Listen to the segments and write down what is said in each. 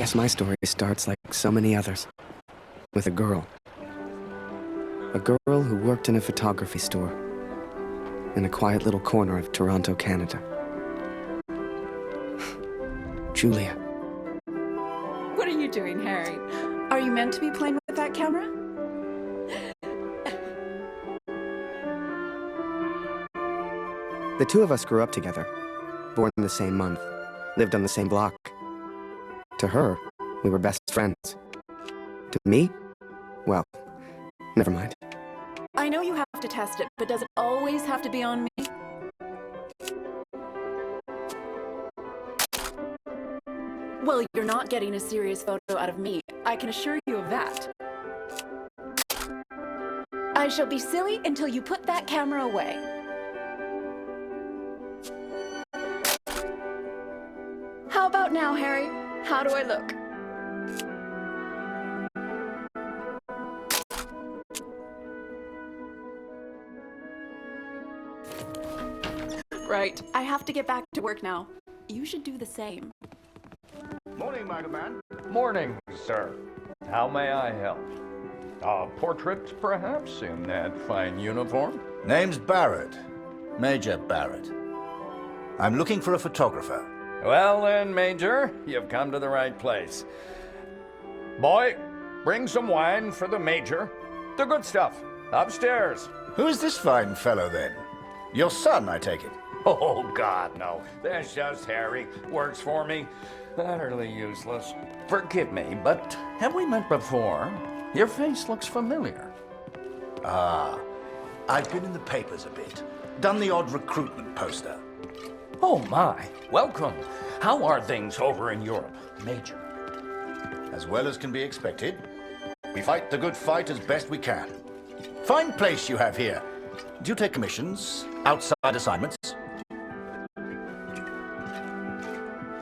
Guess my story starts like so many others. With a girl. A girl who worked in a photography store. In a quiet little corner of Toronto, Canada. Julia. What are you doing, Harry? Are you meant to be playing with that camera? The two of us grew up together. Born in the same month. Lived on the same block. To her, we were best friends. To me? Well, never mind. I know you have to test it, but does it always have to be on me? Well, you're not getting a serious photo out of me. I can assure you of that. I shall be silly until you put that camera away. How about now, Harry? How do I look? Right. I have to get back to work now. You should do the same. Morning, Magleman. Morning, sir. How may I help? A portrait, perhaps, in that fine uniform? Name's Barrett. Major Barrett. I'm looking for a photographer. Well then, Major, you've come to the right place. Boy, bring some wine for the Major. The good stuff. Upstairs. Who's this fine fellow, then? Your son, I take it. Oh, God, no. That's just Harry. Works for me. Utterly useless. Forgive me, but have we met before? Your face looks familiar. I've been in the papers a bit. Done the odd recruitment poster. Oh, my. Welcome. How are things over in Europe, Major? As well as can be expected. We fight the good fight as best we can. Fine place you have here. Do you take commissions? Outside assignments?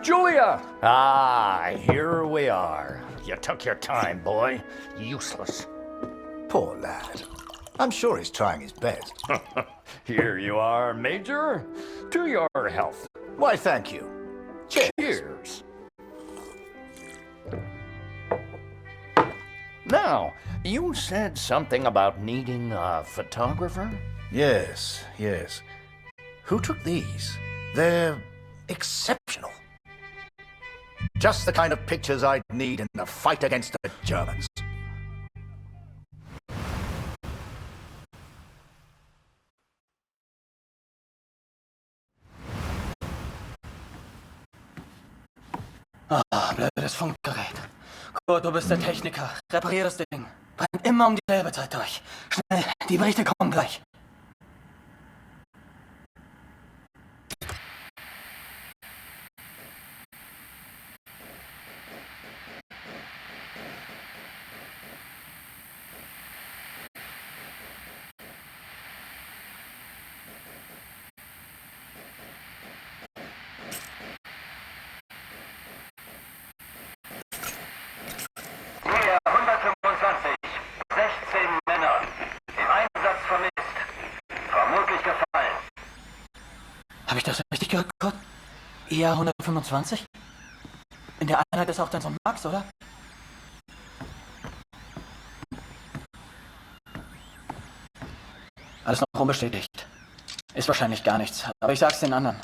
Julia! Ah, here we are. You took your time, boy. Useless. Poor lad. I'm sure he's trying his best. Here you are, Major. To your health. Why, thank you. Cheers. Now, you said something about needing a photographer? Yes. Who took these? They're exceptional. Just the kind of pictures I'd need in the fight against the Germans. Blödes Funkgerät. Kurt, du bist der Techniker. Reparier das Ding. Brennt immer um dieselbe Zeit durch. Schnell, die Berichte kommen gleich. Hier 125, 16 Männer, im Einsatz vermisst, vermutlich gefallen. Habe ich das richtig gehört, Kurt? IA 125? In der Einheit ist auch dein Sohn Max, oder? Alles noch unbestätigt. Ist wahrscheinlich gar nichts, aber ich sag's den anderen.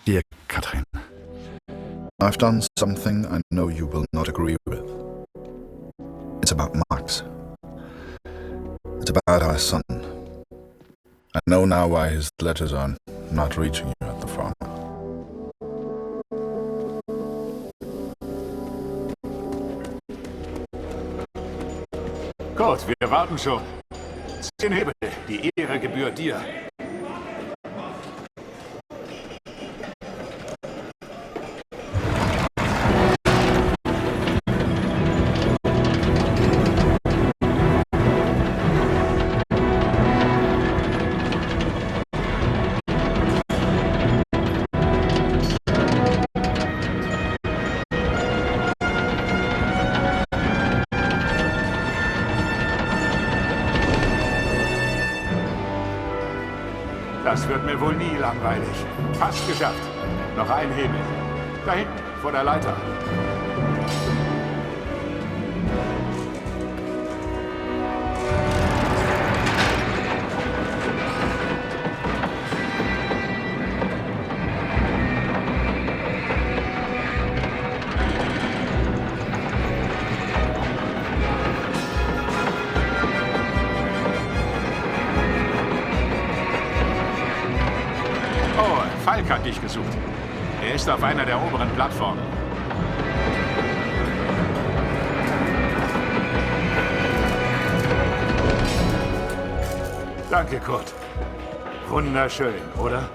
Dear Katrin, I've done something I know you will not agree with. It's about Max. It's about our son. I know now why his letters are not reaching you at the farm. Kurt, wir warten schon. 10 Hebel, die Ehre gebührt dir. Das wird mir wohl nie langweilig. Fast geschafft. Noch ein Hebel. Da hinten, vor der Leiter. Oh, Falk hat dich gesucht. Er ist auf einer der oberen Plattformen. Danke, Kurt. Wunderschön, oder?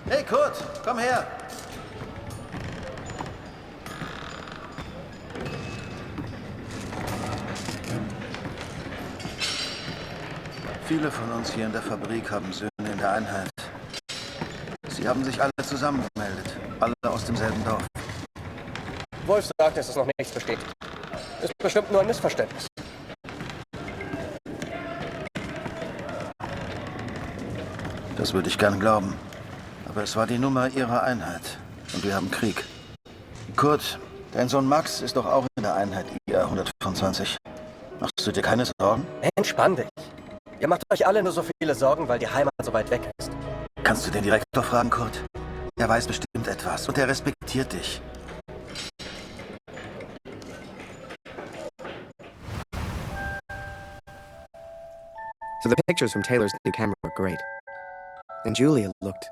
Hey Kurt, komm her! Viele von uns hier in der Fabrik haben Söhne in der Einheit. Sie haben sich alle zusammen gemeldet. Alle aus demselben Dorf. Wolf sagt, dass es noch nichts besteht. Ist bestimmt nur ein Missverständnis. Das würde ich gern glauben. Aber es war die Nummer ihrer Einheit. Und wir haben Krieg. Kurt, dein Sohn Max ist doch auch in der Einheit IA 125. Machst du dir keine Sorgen? Entspann dich. Ihr macht euch alle nur so viele Sorgen, weil die Heimat so weit weg ist. Kannst du den Direktor fragen, Kurt? Er weiß bestimmt etwas und er respektiert dich. So the pictures from Taylor's new camera were great. And Julia looked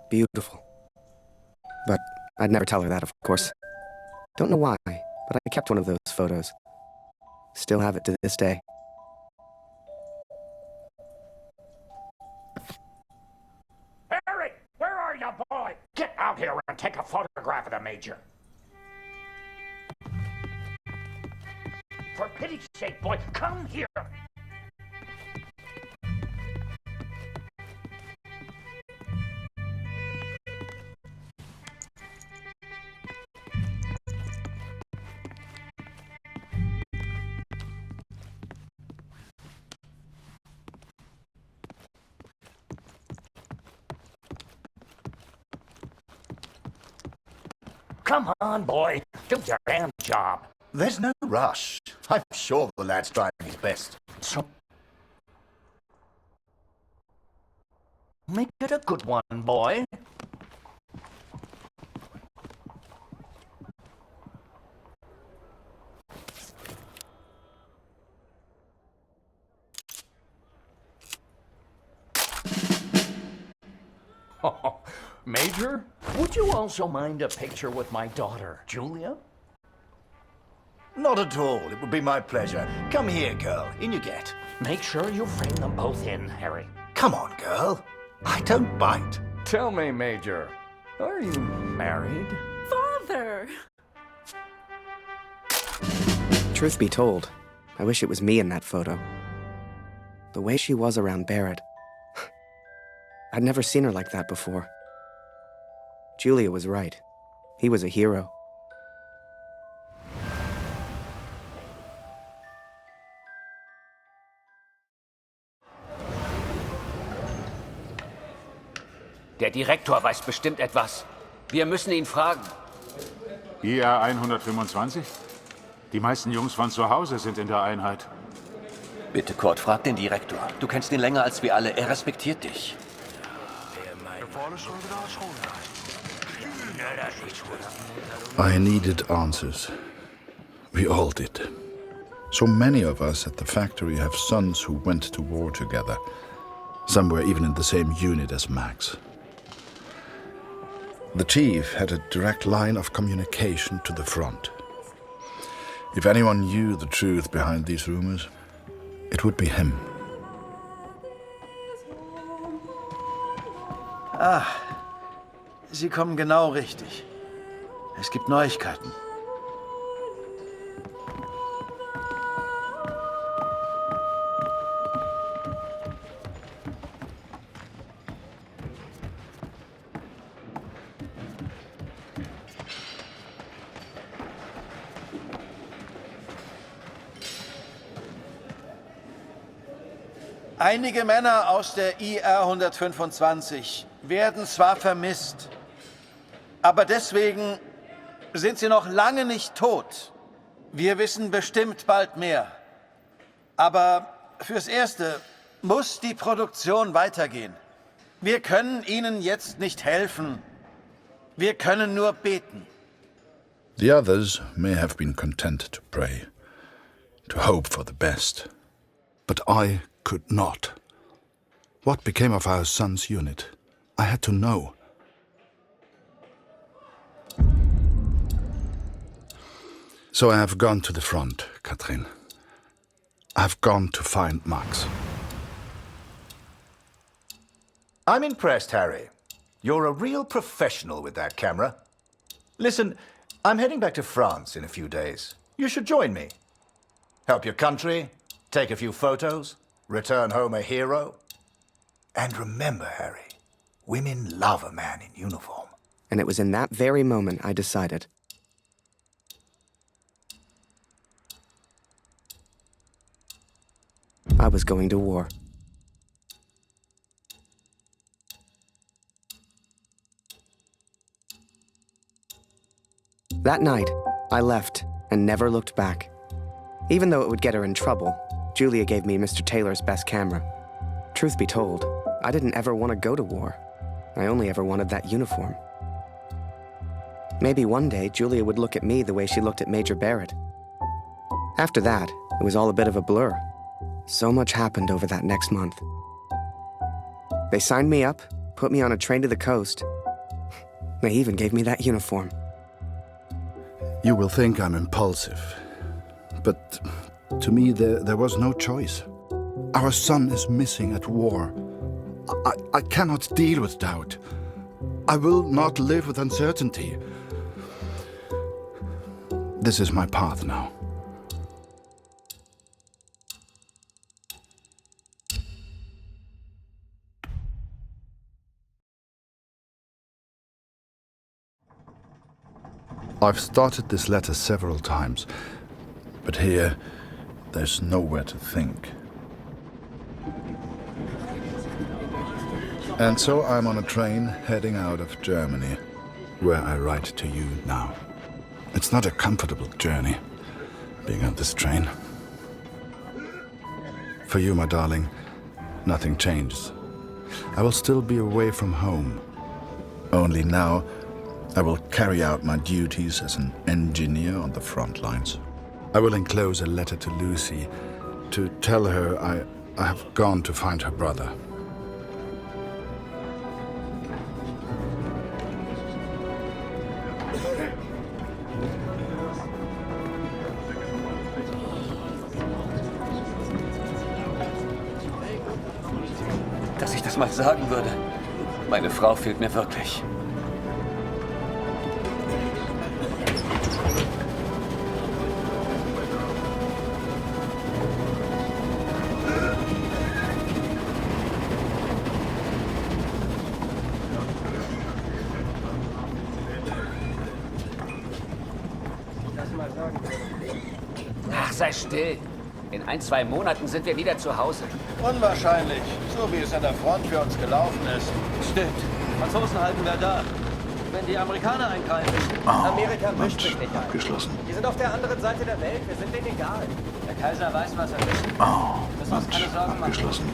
beautiful. But I'd never tell her that, of course. Don't know why, but I kept one of those photos. Still have it to this day. Harry, where are you, boy? Get out here and take a photograph of the Major. For pity's sake, boy, come here. Come on, boy. Do your damn job. There's no rush. I'm sure the lad's trying his best. So... make it a good one, boy. Oh, Major, would you also mind a picture with my daughter, Julia? Not at all. It would be my pleasure. Come here, girl. In you get. Make sure you frame them both in, Harry. Come on, girl. I don't bite. Tell me, Major, are you married? Father! Truth be told, I wish it was me in that photo. The way she was around Barrett. I'd never seen her like that before. Julia was right. He was a hero. Der Direktor weiß bestimmt etwas. Wir müssen ihn fragen. IA 125? Die meisten Jungs von zu Hause sind in der Einheit. Bitte, Kurt, frag den Direktor. Du kennst ihn länger als wir alle. Er respektiert dich. De vorne schon wieder schon. I needed answers. We all did. So many of us at the factory have sons who went to war together. Some were even in the same unit as Max. The chief had a direct line of communication to the front. If anyone knew the truth behind these rumors, it would be him. Sie kommen genau richtig. Es gibt Neuigkeiten. Einige Männer aus der IR 125 werden zwar vermisst, aber deswegen sind sie noch lange nicht tot. Wir wissen bestimmt bald mehr. Aber fürs Erste muss die Produktion weitergehen. Wir können ihnen jetzt nicht helfen. Wir können nur beten. The others may have been content to pray, to hope for the best. But I could not. What became of our son's unit? I had to know. So I have gone to the front, Katrin. I have gone to find Max. I'm impressed, Harry. You're a real professional with that camera. Listen, I'm heading back to France in a few days. You should join me. Help your country, take a few photos, return home a hero. And remember, Harry, women love a man in uniform. And it was in that very moment I decided. I was going to war. That night, I left and never looked back. Even though it would get her in trouble, Julia gave me Mr. Taylor's best camera. Truth be told, I didn't ever want to go to war. I only ever wanted that uniform. Maybe one day Julia would look at me the way she looked at Major Barrett. After that, it was all a bit of a blur. So much happened over that next month. They signed me up, put me on a train to the coast. They even gave me that uniform. You will think I'm impulsive, but to me there was no choice. Our son is missing at war. I cannot deal with doubt. I will not live with uncertainty. This is my path now. I've started this letter several times, but here, there's nowhere to think. And so I'm on a train heading out of Germany, where I write to you now. It's not a comfortable journey, being on this train. For you, my darling, nothing changes. I will still be away from home. Only now, I will carry out my duties as an engineer on the front lines. I will enclose a letter to Lucy to tell her I have gone to find her brother. Dass ich das mal sagen würde. Meine Frau fehlt mir wirklich. Ach, sei still. In 1-2 Monaten sind wir wieder zu Hause. Unwahrscheinlich, so wie es an der Front für uns gelaufen ist. Stimmt. Franzosen halten wir da. Wenn die Amerikaner eingreifen. Amerika mischt sich nicht ein. Abgeschlossen. Wir sind auf der anderen Seite der Welt. Wir sind denen egal. Der Kaiser weiß, was er will. Müssen uns keine Sorgen machen. Abgeschlossen.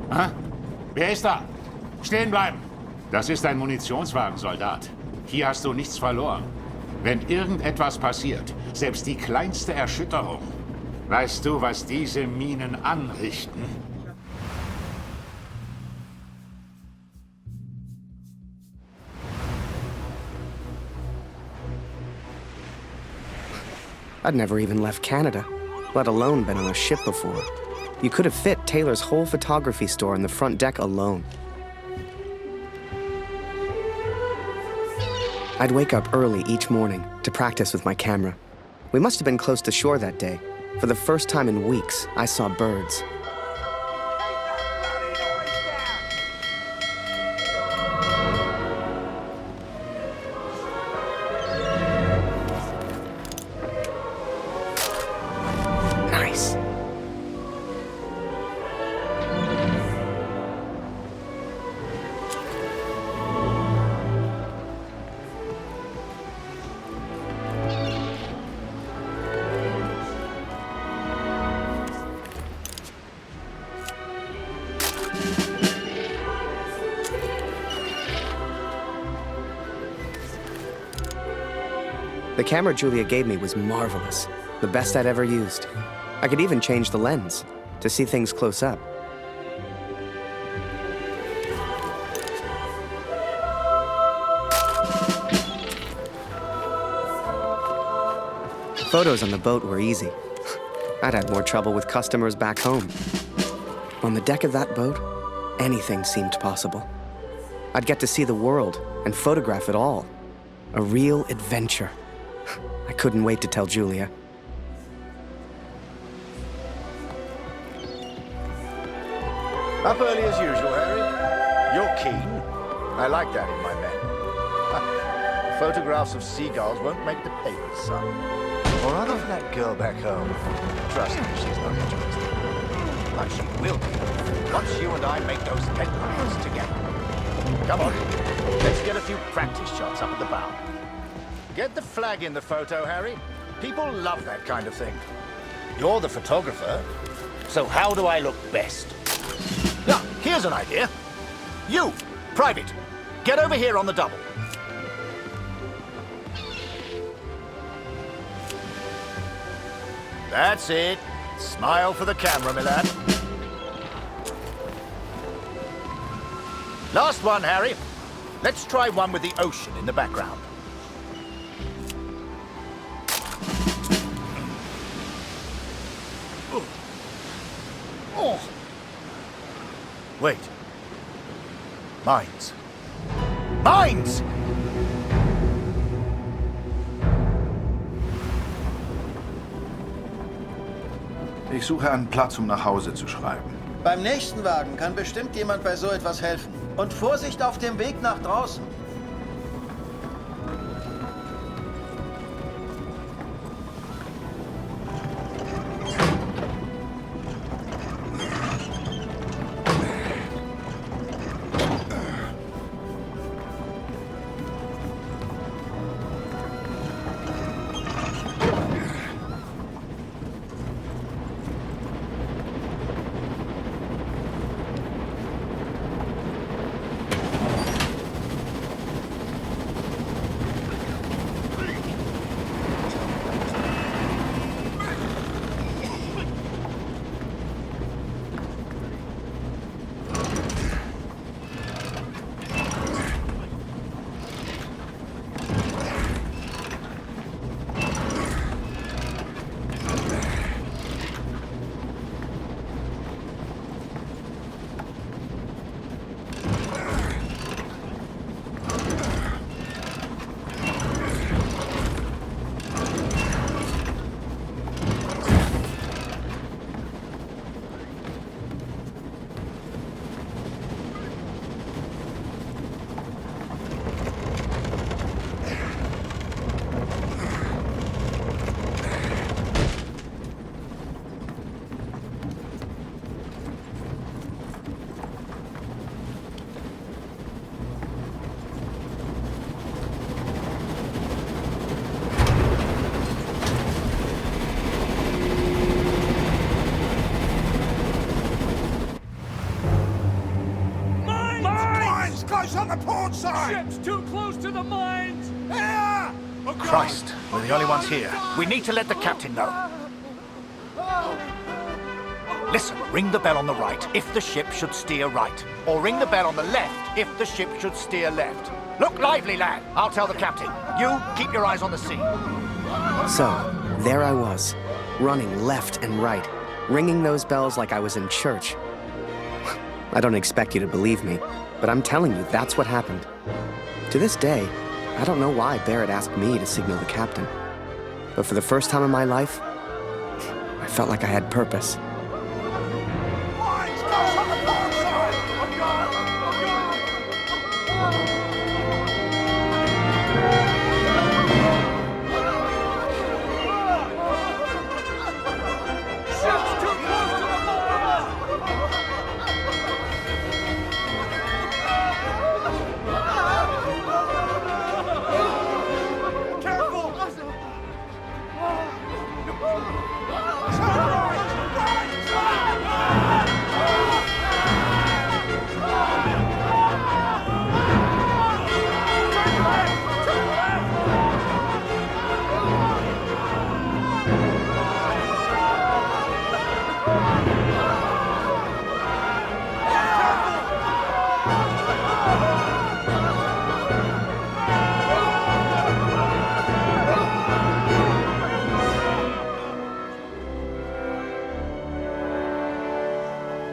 Ah? Wer ist da? Stehen bleiben! Das ist ein Munitionswagen, Soldat. Hier hast du nichts verloren. Wenn irgendetwas passiert, selbst die kleinste Erschütterung, weißt du, was diese Minen anrichten? I'd never even left Canada, let alone been on a ship before. You could have fit Taylor's whole photography store on the front deck alone. I'd wake up early each morning to practice with my camera. We must have been close to shore that day. For the first time in weeks, I saw birds. Nice. The camera Julia gave me was marvelous, the best I'd ever used. I could even change the lens to see things close up. Photos on the boat were easy. I'd had more trouble with customers back home. On the deck of that boat, anything seemed possible. I'd get to see the world and photograph it all. A real adventure. I couldn't wait to tell Julia. Up early as usual, Harry. You're keen. I like that in my men. Photographs of seagulls won't make the papers, son. Or other than that girl back home. Trust me, she's not interested. But she will be once you and I make those headlines together. Come on, let's get a few practice shots up at the bow. Get the flag in the photo, Harry. People love that kind of thing. You're the photographer, so how do I look best? Now, here's an idea. You, Private, get over here on the double. That's it. Smile for the camera, my lad. Last one, Harry. Let's try one with the ocean in the background. Oh. Wait. Mines. Mines! Ich suche einen Platz, um nach Hause zu schreiben. Beim nächsten Wagen kann bestimmt jemand bei so etwas helfen. Und Vorsicht auf dem Weg nach draußen. Broadside! Ship's too close to the mines! Here! Christ, we're the only ones here. We need to let the captain know. Listen, ring the bell on the right if the ship should steer right. Or ring the bell on the left if the ship should steer left. Look lively, lad. I'll tell the captain. You, keep your eyes on the sea. So, there I was, running left and right, ringing those bells like I was in church. I don't expect you to believe me, but I'm telling you, that's what happened. To this day, I don't know why Barrett asked me to signal the captain. But for the first time in my life, I felt like I had purpose. Mines close on the broadside! Ship's too close to the mines! Careful!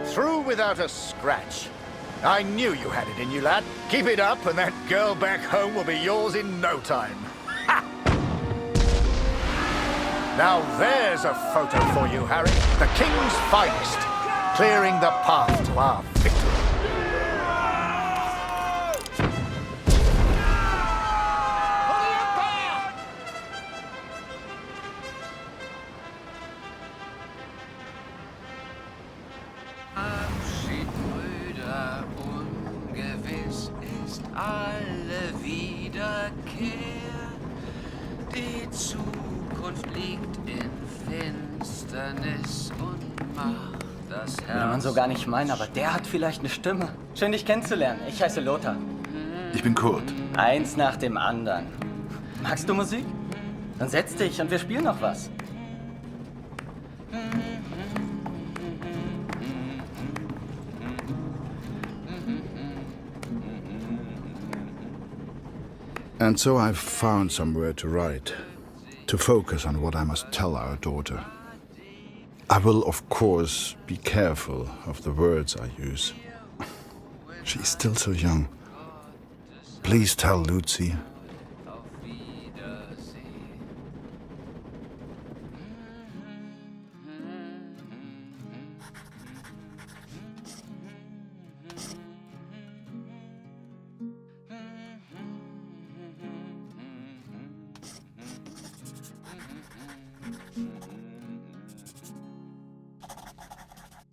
Through without a scratch. I knew you had it in you, lad. Keep it up and that girl back home will be yours in no time. Ha! Now there's a photo for you, Harry. The King's finest. Clearing the path to our victory. Abschied, Brüder, ungewiss ist alle Wiederkehr. Die Zukunft liegt in Finsternis und macht das Herz. Will man so gar nicht meinen, aber der hat vielleicht eine Stimme. Schön, dich kennenzulernen. Ich heiße Lothar. Ich bin Kurt. Eins nach dem anderen. Magst du Musik? Dann setz dich und wir spielen noch was. And so I've found somewhere to write, to focus on what I must tell our daughter. I will, of course, be careful of the words I use. She's still so young. Please tell Lucy.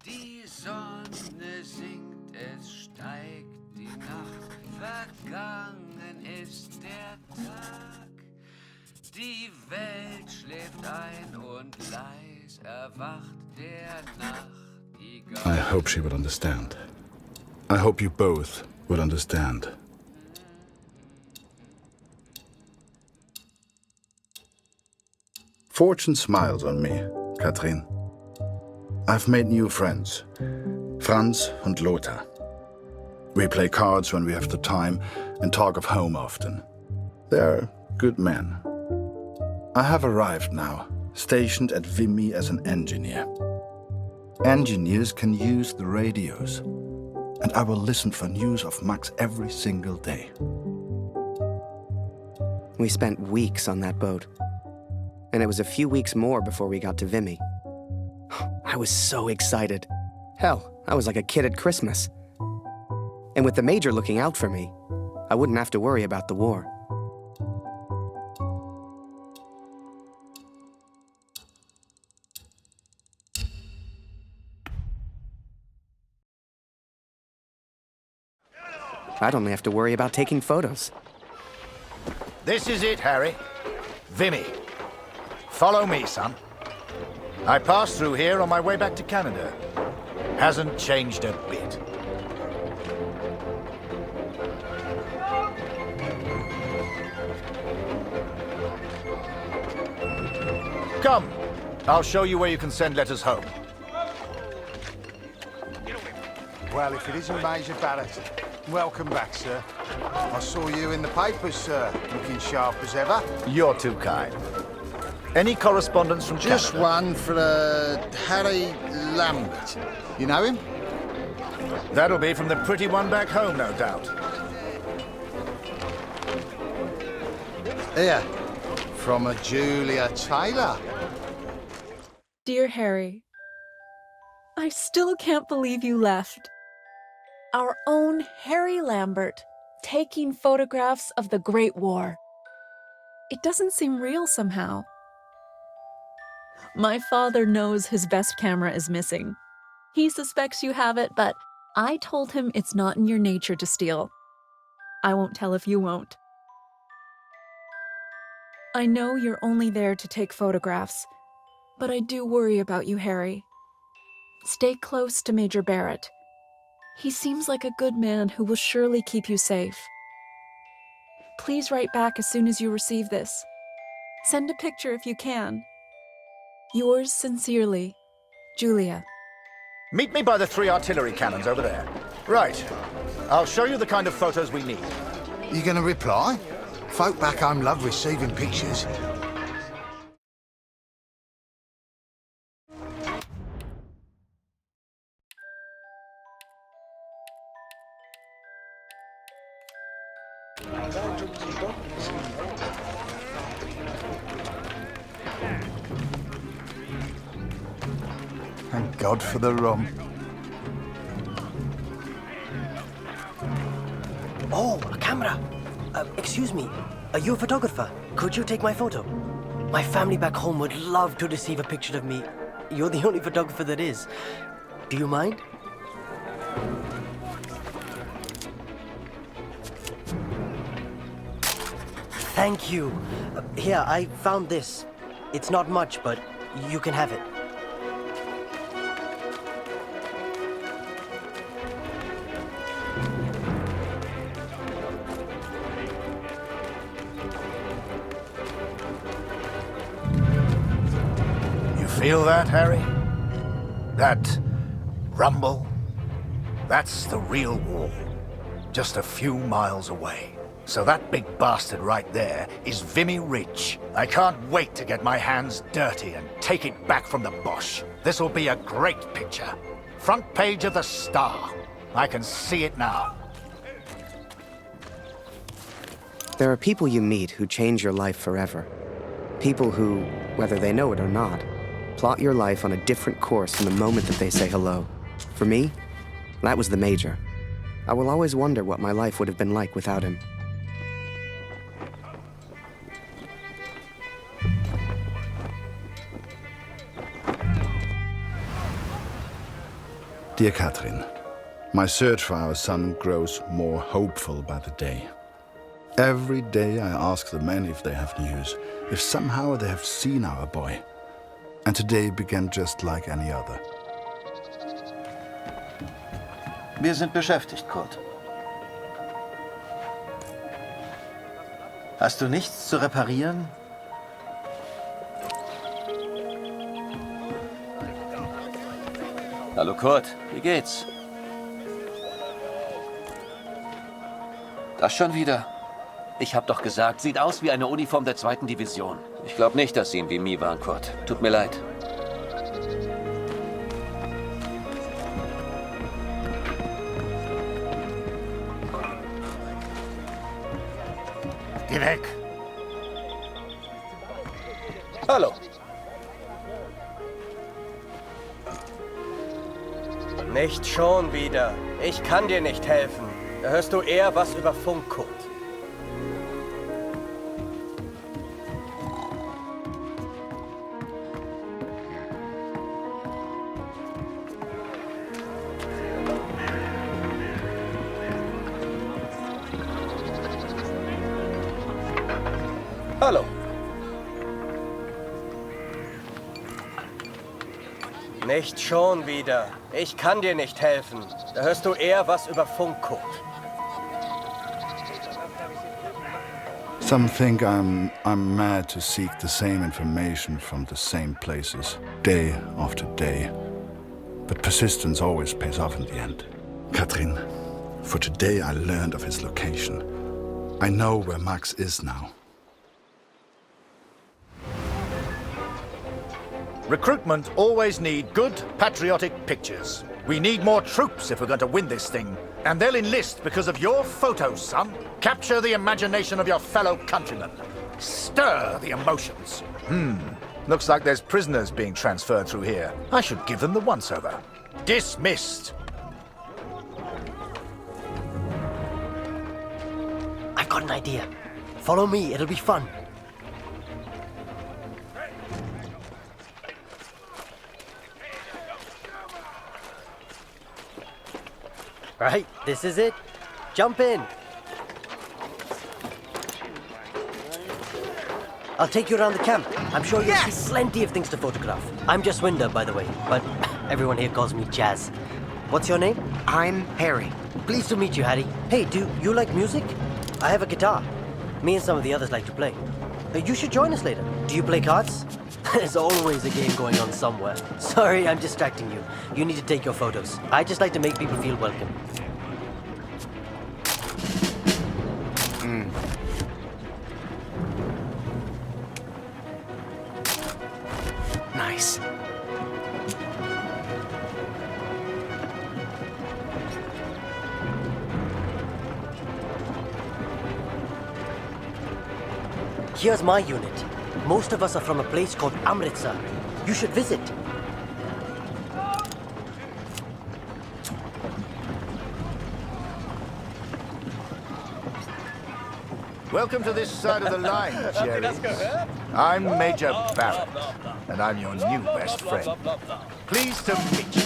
Die Sonne sinkt, es steigt die Nacht, vergangen ist der Tag. Die Welt schläft ein und leis erwacht der Nacht. I hope she will understand. I hope you both will understand. Fortune smiles on me, Katrin. I've made new friends, Franz and Lothar. We play cards when we have the time and talk of home often. They're good men. I have arrived now, stationed at Vimy as an engineer. Engineers can use the radios, and I will listen for news of Max every single day. We spent weeks on that boat. And it was a few weeks more before we got to Vimy. I was so excited. Hell, I was like a kid at Christmas. And with the Major looking out for me, I wouldn't have to worry about the war. I'd only have to worry about taking photos. This is it, Harry. Vimy. Follow me, son. I passed through here on my way back to Canada. Hasn't changed a bit. Come, I'll show you where you can send letters home. Well, if it isn't Major Barrett, welcome back, sir. I saw you in the papers, sir, looking sharp as ever. You're too kind. Any correspondence from Just Canada? one for Harry Lambert. You know him? That'll be from the pretty one back home, no doubt. Here, from a Julia Taylor. Dear Harry, I still can't believe you left. Our own Harry Lambert, taking photographs of the Great War. It doesn't seem real somehow. My father knows his best camera is missing. He suspects you have it, but I told him it's not in your nature to steal. I won't tell if you won't. I know you're only there to take photographs, but I do worry about you, Harry. Stay close to Major Barrett. He seems like a good man who will surely keep you safe. Please write back as soon as you receive this. Send a picture if you can. Yours sincerely, Julia. Meet me by the 3 artillery cannons over there. Right. I'll show you the kind of photos we need. You gonna reply? Folk back home love receiving pictures. Thank God for the rum. Oh, a camera. Excuse me, are you a photographer? Could you take my photo? My family back home would love to receive a picture of me. You're the only photographer that is. Do you mind? Thank you. Here, I found this. It's not much, but you can have it. Feel that, Harry? That rumble? That's the real war. Just a few miles away. So that big bastard right there is Vimy Ridge. I can't wait to get my hands dirty and take it back from the Boche. This'll be a great picture. Front page of the Star. I can see it now. There are people you meet who change your life forever. People who, whether they know it or not, plot your life on a different course from the moment that they say hello. For me, that was the Major. I will always wonder what my life would have been like without him. Dear Catherine, my search for our son grows more hopeful by the day. Every day I ask the men if they have news, if somehow they have seen our boy. And today began just like any other. Wir sind beschäftigt, Kurt. Hast du nichts zu reparieren? Hallo Kurt, wie geht's? Das schon wieder? Ich hab doch gesagt, sieht aus wie eine Uniform der 2. Division. Ich glaube nicht, dass Sie in Vimy waren, Kurt. Tut mir leid. Geh weg! Hallo. Nicht schon wieder. Ich kann dir nicht helfen. Da hörst du eher was über Funk, Kurt. Hallo. Nicht schon wieder. Ich kann dir nicht helfen. Da hörst du eher was über Funk, Kurt. Some think I'm mad to seek the same information from the same places, day after day. But persistence always pays off in the end. Katrin, for today I learned of his location. I know where Max is now. Recruitment always need good, patriotic pictures. We need more troops if we're going to win this thing. And they'll enlist because of your photos, son. Capture the imagination of your fellow countrymen. Stir the emotions. Looks like there's prisoners being transferred through here. I should give them the once-over. Dismissed. I've got an idea. Follow me, it'll be fun. Right, this is it. Jump in. I'll take you around the camp. I'm sure you'll see plenty of things to photograph. I'm Jaswinder, by the way, but everyone here calls me Jazz. What's your name? I'm Harry. Pleased to meet you, Harry. Hey, do you like music? I have a guitar. Me and some of the others like to play. You should join us later. Do you play cards? There's always a game going on somewhere. Sorry, I'm distracting you. You need to take your photos. I just like to make people feel welcome. Nice. Here's my unit. Most of us are from a place called Amritsar. You should visit. Welcome to this side of the line, Jerry. I'm Major Barrett, and I'm your new best friend. Pleased to meet you.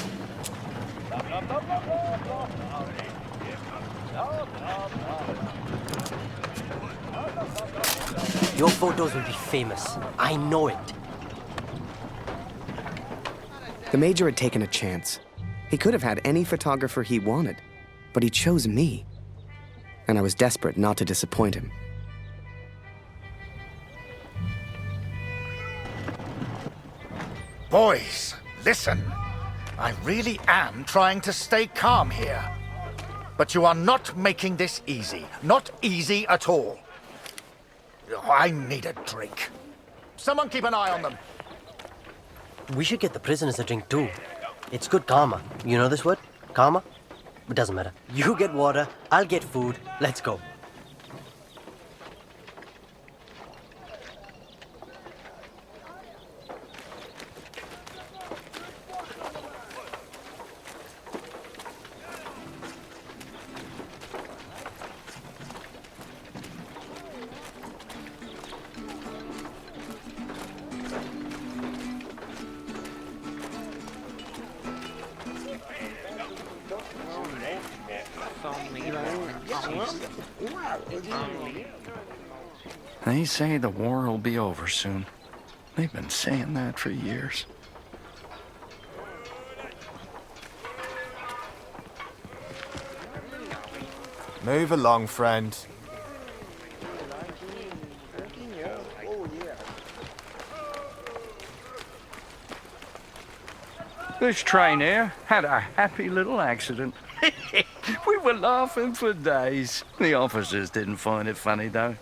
Your photos will be famous. I know it. The Major had taken a chance. He could have had any photographer he wanted, but he chose me. And I was desperate not to disappoint him. Boys, listen. I really am trying to stay calm here. But you are not making this easy. Not easy at all. I need a drink. Someone keep an eye on them. We should get the prisoners a drink too. It's good karma. You know this word? Karma? It doesn't matter. You get water, I'll get food. Let's go. They say the war will be over soon. They've been saying that for years. Move along, friend. This train here had a happy little accident. We were laughing for days. The officers didn't find it funny, though.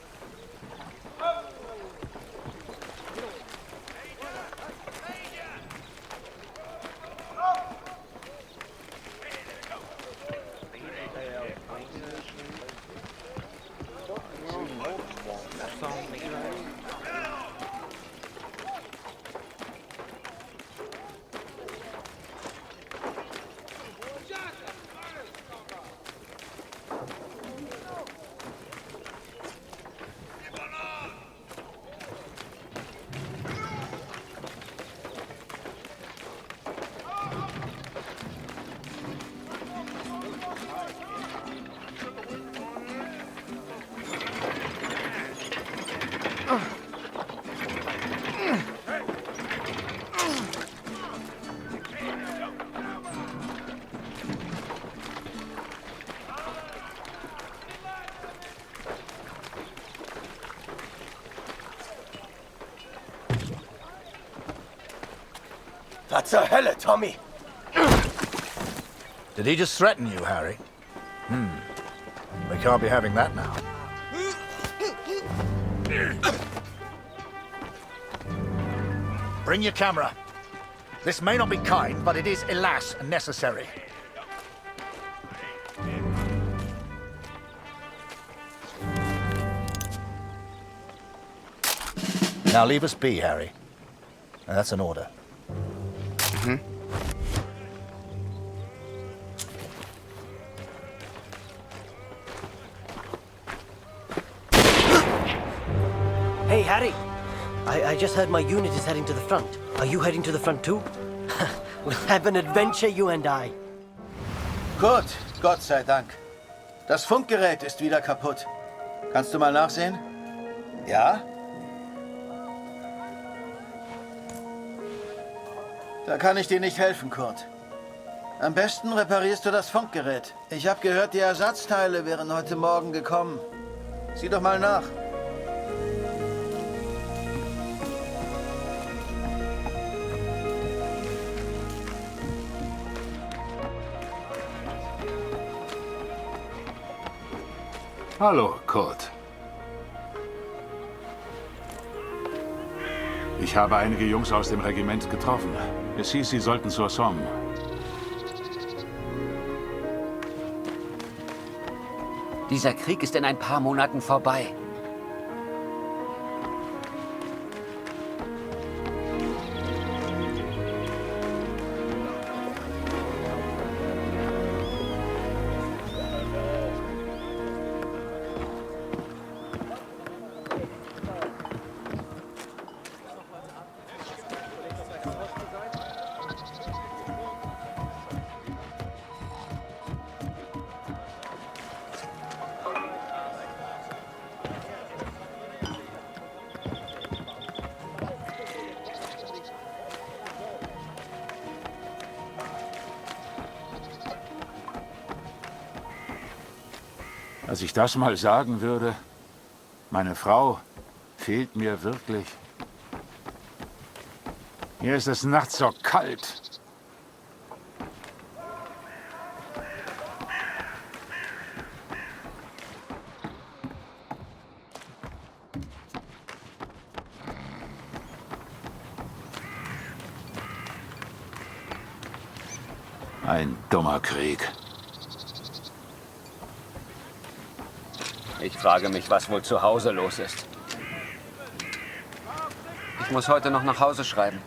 Was zur Hölle, Tommy? Did he just threaten you, Harry? We can't be having that now. Bring your camera. This may not be kind, but it is, alas, necessary. Now leave us be, Harry. And that's an order. Hey, Harry. I just heard my unit is heading to the front. Are you heading to the front too? We'll have an adventure, you and I. Gut, Gott sei Dank. Das Funkgerät ist wieder kaputt. Kannst du mal nachsehen? Ja? Da kann ich dir nicht helfen, Kurt. Am besten reparierst du das Funkgerät. Ich habe gehört, die Ersatzteile wären heute Morgen gekommen. Sieh doch mal nach. Hallo, Kurt. Ich habe einige Jungs aus dem Regiment getroffen. Es hieß, sie sollten zur Somme. Dieser Krieg ist in ein paar Monaten vorbei. Als ich das mal sagen würde, meine Frau fehlt mir wirklich. Hier ist es nachts so kalt. Ein dummer Krieg. Ich frage mich, was wohl zu Hause los ist. Ich muss heute noch nach Hause schreiben.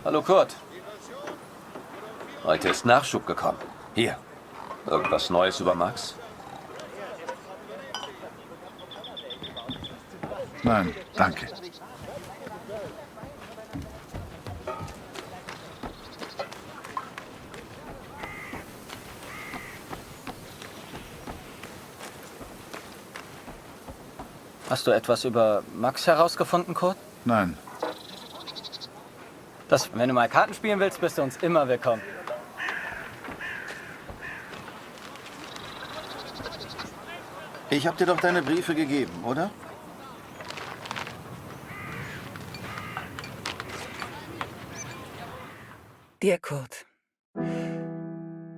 Hallo Kurt. Heute ist Nachschub gekommen. Hier. Irgendwas Neues über Max? Nein, danke. Hast du etwas über Max herausgefunden, Kurt? Nein. Wenn du mal Karten spielen willst, bist du uns immer willkommen. Ich habe dir doch deine Briefe gegeben, oder? Dear Kurt,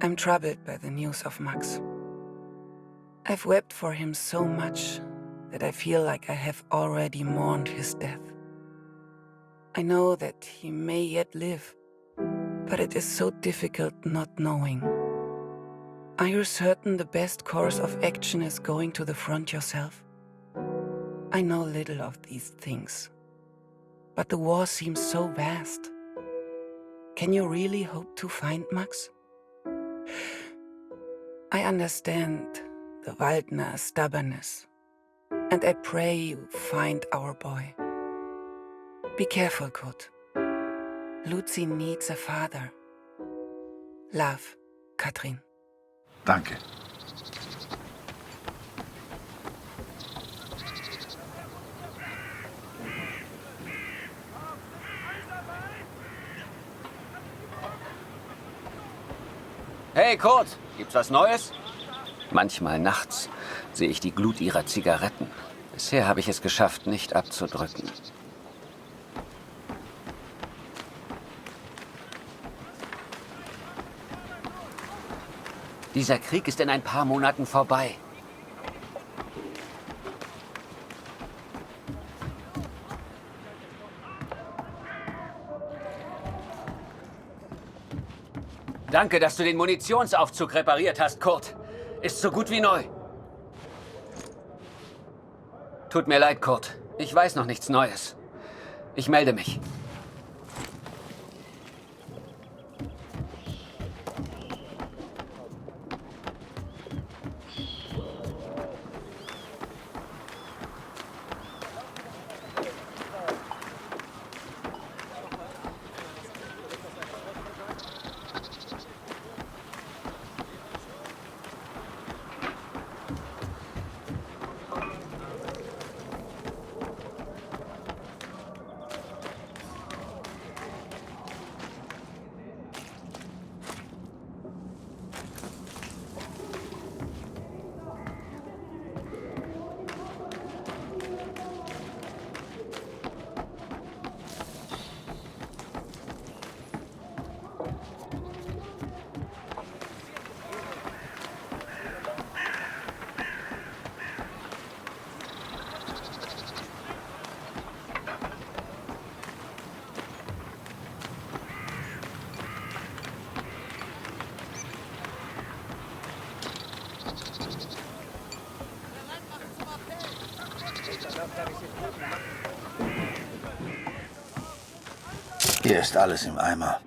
I'm troubled by the news of Max. I've wept for him so much that I feel like I have already mourned his death. I know that he may yet live, but it is so difficult not knowing. Are you certain the best course of action is going to the front yourself? I know little of these things, but the war seems so vast. Can you really hope to find Max? I understand the Waldner stubbornness, and I pray you find our boy. Be careful, Kurt. Lucy needs a father. Love, Katrin. Danke. Hey, Kurt, gibt's was Neues? Manchmal nachts sehe ich die Glut ihrer Zigaretten. Bisher habe ich es geschafft, nicht abzudrücken. Dieser Krieg ist in ein paar Monaten vorbei. Danke, dass du den Munitionsaufzug repariert hast, Kurt. Ist so gut wie neu. Tut mir leid, Kurt. Ich weiß noch nichts Neues. Ich melde mich. Hier ist alles im Eimer.